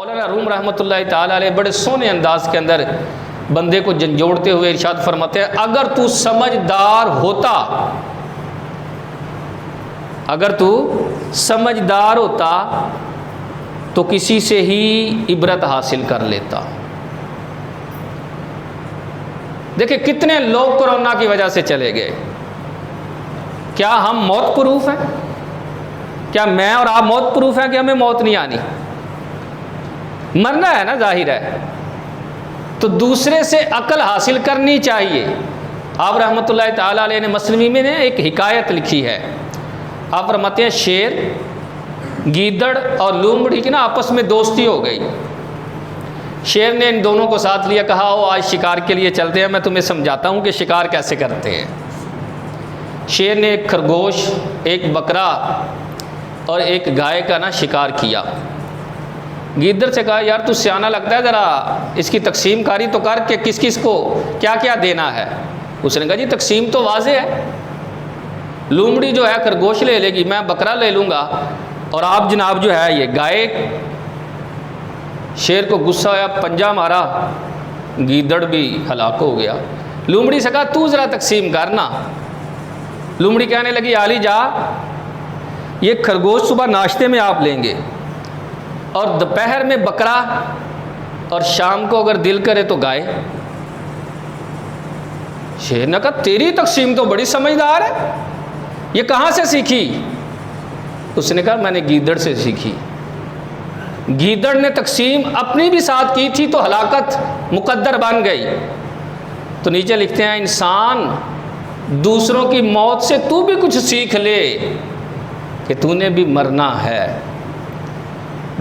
مولانا روم رحمۃ اللہ تعالیٰ علیہ بڑے سونے انداز کے اندر بندے کو جھنجھوڑتے ہوئے ارشاد فرماتے ہیں، اگر تو سمجھدار ہوتا تو کسی سے ہی عبرت حاصل کر لیتا۔ دیکھیں کتنے لوگ کورونا کی وجہ سے چلے گئے۔ کیا ہم موت پروف ہیں؟ کیا میں اور آپ موت پروف ہیں کہ ہمیں موت نہیں آنی؟ مرنا ہے نا، ظاہر ہے۔ تو دوسرے سے عقل حاصل کرنی چاہیے۔ آپ رحمۃ اللہ تعالیٰ علیہ نے مسنوی میں نے ایک حکایت لکھی ہے۔ آپ فرماتے ہیں شیر، گیدڑ اور لومڑی کی نا آپس میں دوستی ہو گئی۔ شیر نے ان دونوں کو ساتھ لیا، کہا او آج شکار کے لیے چلتے ہیں، میں تمہیں سمجھاتا ہوں کہ شکار کیسے کرتے ہیں۔ شیر نے ایک خرگوش، ایک بکرا اور ایک گائے کا نا شکار کیا۔ گیدڑ سے کہا یار تو سیانہ لگتا ہے، ذرا اس کی تقسیم کاری تو کر کہ کس کس کو کیا کیا دینا ہے۔ اس نے کہا جی تقسیم تو واضح ہے، لومڑی جو ہے خرگوش لے لے گی، میں بکرا لے لوں گا، اور آپ جناب جو ہے یہ گائے۔ شیر کو غصہ آیا، پنجہ مارا، گیدڑ بھی ہلاک ہو گیا۔ لومڑی سے کہا تو ذرا تقسیم کرنا۔ لومڑی کہنے لگی عالی جا، یہ خرگوش صبح ناشتے میں آپ لیں گے، اور دوپہر میں بکرا، اور شام کو اگر دل کرے تو گائے۔ شیر نے کہا تیری تقسیم تو بڑی سمجھدار ہے، یہ کہاں سے سیکھی؟ اس نے کہا میں نے گیدڑ سے سیکھی۔ گیدڑ نے تقسیم اپنی بھی ساتھ کی تھی تو ہلاکت مقدر بن گئی۔ تو نیچے لکھتے ہیں انسان دوسروں کی موت سے تو بھی کچھ سیکھ لے کہ تو نے بھی مرنا ہے۔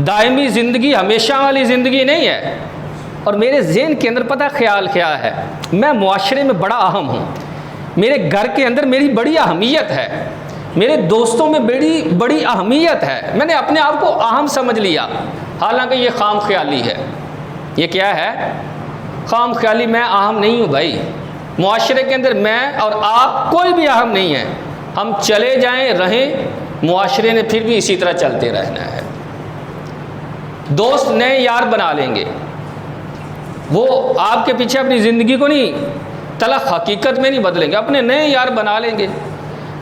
دائمی زندگی ہمیشہ والی زندگی نہیں ہے۔ اور میرے ذہن کے اندر پتہ خیال کیا ہے، میں معاشرے میں بڑا اہم ہوں، میرے گھر کے اندر میری بڑی اہمیت ہے، میرے دوستوں میں بڑی اہمیت ہے۔ میں نے اپنے آپ کو اہم سمجھ لیا، حالانکہ یہ خام خیالی ہے۔ یہ کیا ہے؟ خام خیالی۔ میں اہم نہیں ہوں بھائی، معاشرے کے اندر میں اور آپ کوئی بھی اہم نہیں ہے۔ ہم چلے جائیں رہیں، معاشرے نے پھر بھی اسی طرح چلتے رہنا ہے۔ دوست نئے یار بنا لیں گے، وہ آپ کے پیچھے اپنی زندگی کو نہیں تلخ حقیقت میں نہیں بدلیں گے، اپنے نئے یار بنا لیں گے۔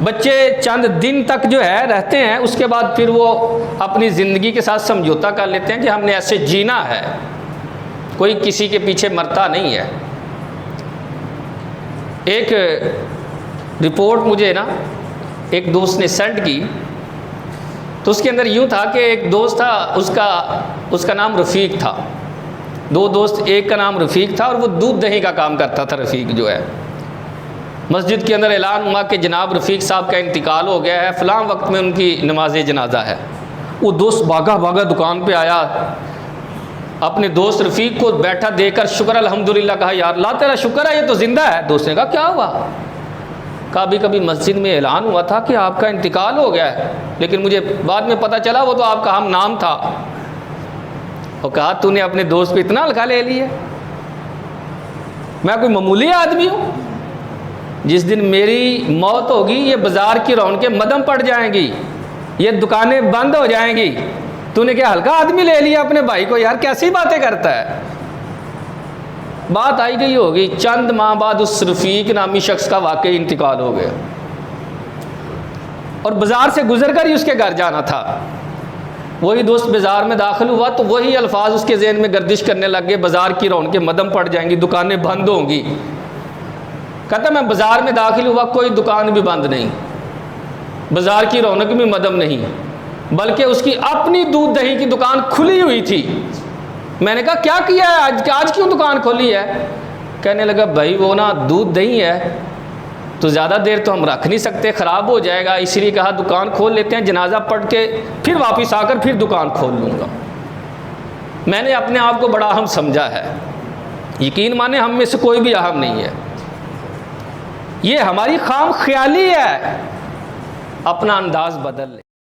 بچے چند دن تک جو ہے رہتے ہیں، اس کے بعد پھر وہ اپنی زندگی کے ساتھ سمجھوتا کر لیتے ہیں کہ ہم نے ایسے جینا ہے، کوئی کسی کے پیچھے مرتا نہیں ہے۔ ایک رپورٹ مجھے نا ایک دوست نے سینڈ کی، تو اس کے اندر یوں تھا کہ ایک دوست تھا، اس کا نام رفیق تھا۔ دو دوست، ایک کا نام رفیق تھا اور وہ دودھ دہی کا کام کرتا تھا۔ رفیق جو ہے مسجد کے اندر اعلان ہوا کہ جناب رفیق صاحب کا انتقال ہو گیا ہے، فلاں وقت میں ان کی نماز جنازہ ہے۔ وہ دوست بھاگا دکان پہ آیا، اپنے دوست رفیق کو بیٹھا دے کر شکر الحمدللہ کہا، یار اللہ تیرا شکر ہے یہ تو زندہ ہے۔ دوست نے کہا کیا ہوا؟ کبھی مسجد میں اعلان ہوا تھا کہ آپ کا انتقال ہو گیا ہے، لیکن مجھے بعد میں پتہ چلا وہ تو آپ کا ہم نام تھا۔ اور کہا تو نے اپنے دوست پہ اتنا ہلکا لے لیا؟ میں کوئی معمولی آدمی ہوں؟ جس دن میری موت ہوگی یہ بازار کی رونقیں مدھم پڑ جائیں گی، یہ دکانیں بند ہو جائیں گی، تو نے کیا ہلکا آدمی لے لیا اپنے بھائی کو؟ یار کیسی باتیں کرتا ہے۔ بات آئی گئی ہوگی، چند ماہ بعد اس رفیق نامی شخص کا واقعی انتقال ہو گیا، اور بازار سے گزر کر ہی اس کے گھر جانا تھا۔ وہی دوست بازار میں داخل ہوا تو وہی الفاظ اس کے ذہن میں گردش کرنے لگ گئے، بازار کی رونقیں مدھم پڑ جائیں گی، دکانیں بند ہوں گی۔ کہتا میں بازار میں داخل ہوا، کوئی دکان بھی بند نہیں، بازار کی رونق بھی مدھم نہیں، بلکہ اس کی اپنی دودھ دہی کی دکان کھلی ہوئی تھی۔ میں نے کہا کیا کیا ہے آج کیوں دکان کھولی ہے؟ کہنے لگا بھائی وہ نا دودھ دہی ہے تو زیادہ دیر تو ہم رکھ نہیں سکتے، خراب ہو جائے گا، اس لیے کہا دکان کھول لیتے ہیں، جنازہ پڑھ کے پھر واپس آ کر پھر دکان کھول لوں گا۔ میں نے اپنے آپ کو بڑا اہم سمجھا ہے، یقین مانے ہم میں سے کوئی بھی اہم نہیں ہے، یہ ہماری خام خیالی ہے۔ اپنا انداز بدل لیں۔